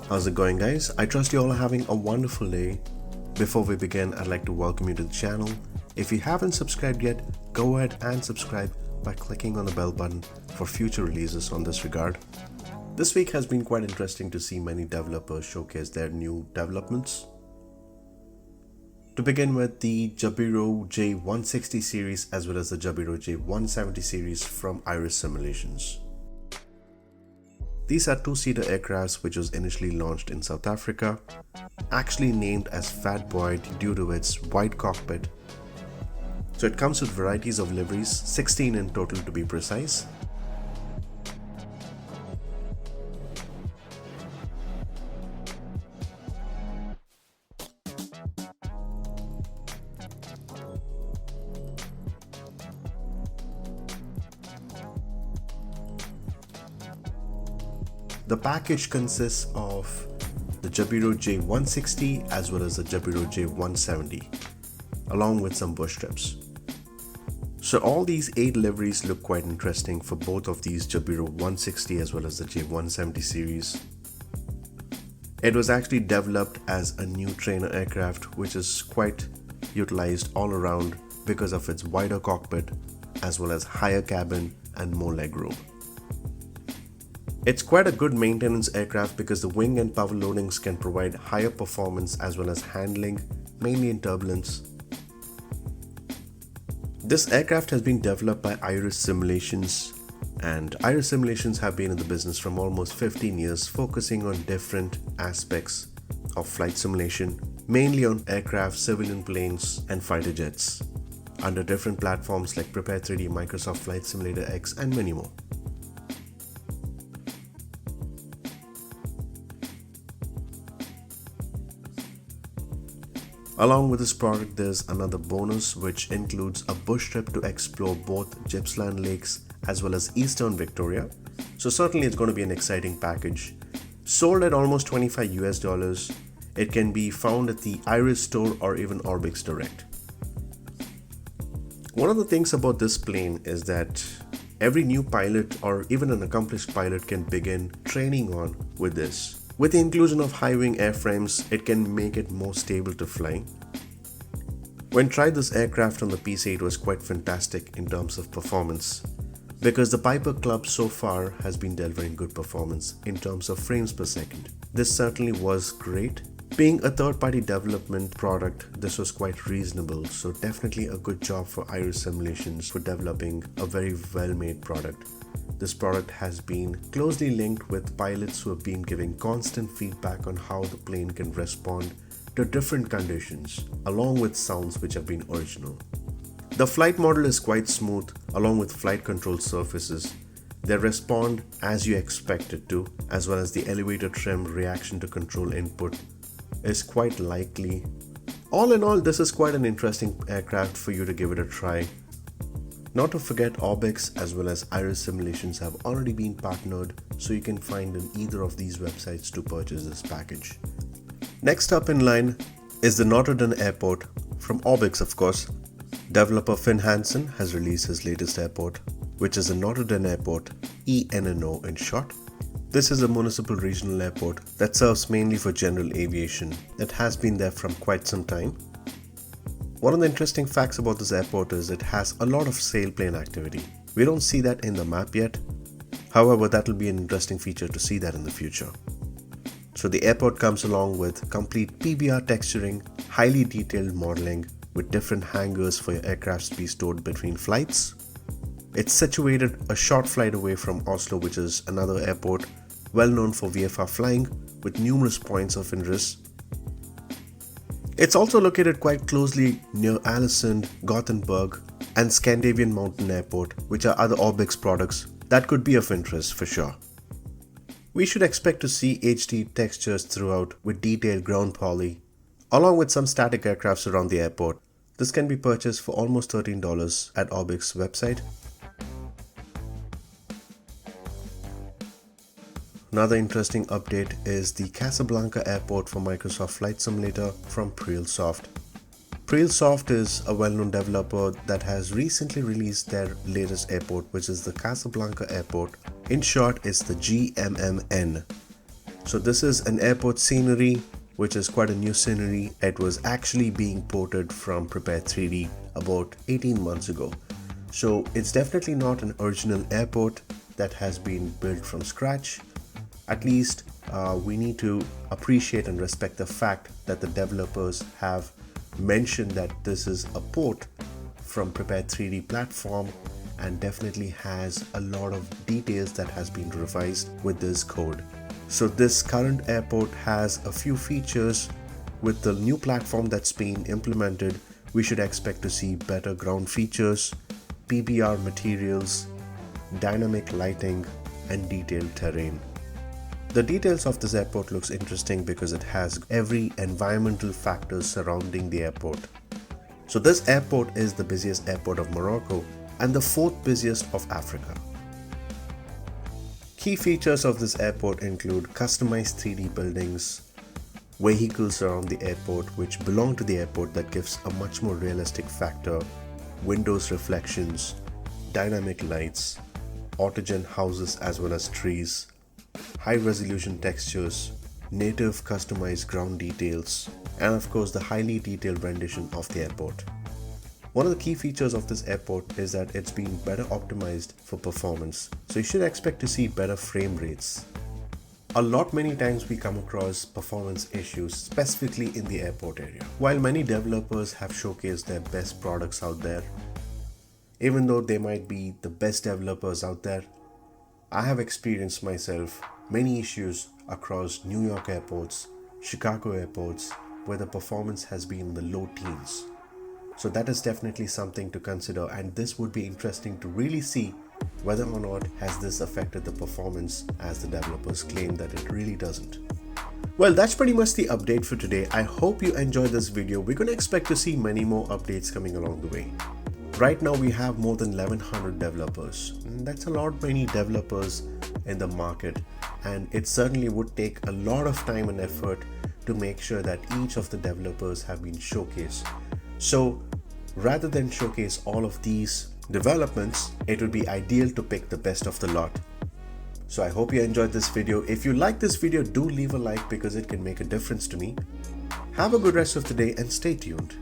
How's it going, guys? I trust you all are having a wonderful day. Before we begin, I'd like to welcome you to the channel. If you haven't subscribed yet, go ahead and subscribe by clicking on the bell button for future releases on this regard. This week has been quite interesting to see many developers showcase their new developments. To begin with, the Jabiru J160 series as well as the Jabiru J170 series from Iris Simulations. These are two-seater aircrafts which was initially launched in South Africa, actually named as Fat Boy due to its wide cockpit. So it comes with varieties of liveries, 16 in total to be precise. The package consists of the Jabiru J160 as well as the Jabiru J170, along with some bush strips. So all these 8 liveries look quite interesting for both of these Jabiru 160 as well as the J170 series. It was actually developed as a new trainer aircraft which is quite utilized all around because of its wider cockpit as well as higher cabin and more legroom. It's quite a good maintenance aircraft because the wing and power loadings can provide higher performance as well as handling, mainly in turbulence. This aircraft has been developed by Iris Simulations, and Iris Simulations have been in the business from almost 15 years, focusing on different aspects of flight simulation, mainly on aircraft, civilian planes and fighter jets, under different platforms like Prepare 3D, Microsoft Flight Simulator X and many more. Along with this product, there's another bonus which includes a bush trip to explore both Gippsland Lakes as well as Eastern Victoria. So certainly it's going to be an exciting package. Sold at almost $25 US. It can be found at the Iris store or even Orbx direct. One of the things about this plane is that every new pilot or even an accomplished pilot can begin training on with this. With the inclusion of high wing airframes, it can make it more stable to fly. When tried this aircraft on the PC, it was quite fantastic in terms of performance because the Piper Club so far has been delivering good performance in terms of frames per second. This certainly was great. Being a third-party development product, this was quite reasonable, so definitely a good job for Iris Simulations for developing a very well-made product. This product has been closely linked with pilots who have been giving constant feedback on how the plane can respond to different conditions, along with sounds which have been original. The flight model is quite smooth, along with flight control surfaces. They respond as you expect it to, as well as the elevator trim reaction to control input is quite likely. All in all, this is quite an interesting aircraft for you to give it a try. Not to forget, Orbx as well as Iris Simulations have already been partnered, so you can find in either of these websites to purchase this package. Next up in line is the Notodden Airport from Orbx, of course. Developer Finn Hansen has released his latest airport, which is the Notodden Airport, ENNO in short. This is a municipal regional airport that serves mainly for general aviation. It has been there from quite some time. One of the interesting facts about this airport is it has a lot of sailplane activity. We don't see that in the map yet. However, that will be an interesting feature to see that in the future. So the airport comes along with complete PBR texturing, highly detailed modeling with different hangars for your aircraft to be stored between flights. It's situated a short flight away from Oslo, which is another airport well known for VFR flying with numerous points of interest. It's also located quite closely near Ålesund, Gothenburg and Scandinavian Mountain Airport, which are other Orbx products that could be of interest for sure. We should expect to see HD textures throughout with detailed ground poly, along with some static aircrafts around the airport. This can be purchased for almost $13 at Orbx website. Another interesting update is the Casablanca Airport for Microsoft Flight Simulator from Prealsoft. Prealsoft is a well-known developer that has recently released their latest airport, which is the Casablanca Airport. In short, it's the GMMN. So this is an airport scenery, which is quite a new scenery. It was actually being ported from Prepare 3D about 18 months ago. So it's definitely not an original airport that has been built from scratch. At least we need to appreciate and respect the fact that the developers have mentioned that this is a port from Prepare 3D platform and definitely has a lot of details that has been revised with this code. So this current airport has a few features. With the new platform that's been implemented, we should expect to see better ground features, PBR materials, dynamic lighting, and detailed terrain. The details of this airport looks interesting because it has every environmental factor surrounding the airport. So this airport is the busiest airport of Morocco and the 4th busiest of Africa. Key features of this airport include customized 3D buildings, vehicles around the airport which belong to the airport that gives a much more realistic factor, windows reflections, dynamic lights, autogen houses as well as trees, high resolution textures, native customized ground details, and of course the highly detailed rendition of the airport. One of the key features of this airport is that it's been better optimized for performance, so you should expect to see better frame rates. Many times we come across performance issues specifically in the airport area. While many developers have showcased their best products out there, even though they might be the best developers out there, I have experienced myself many issues across New York airports, Chicago airports, where the performance has been in the low teens. So that is definitely something to consider, and this would be interesting to really see whether or not has this affected the performance as the developers claim that it really doesn't. Well, that's pretty much the update for today. I hope you enjoyed this video. We're going to expect to see many more updates coming along the way. Right now we have more than 1100 developers. That's a lot many developers in the market, and it certainly would take a lot of time and effort to make sure that each of the developers have been showcased. So rather than showcase all of these developments, it would be ideal to pick the best of the lot. So I hope you enjoyed this video. If you like this video, do leave a like because it can make a difference to me. Have a good rest of the day and stay tuned.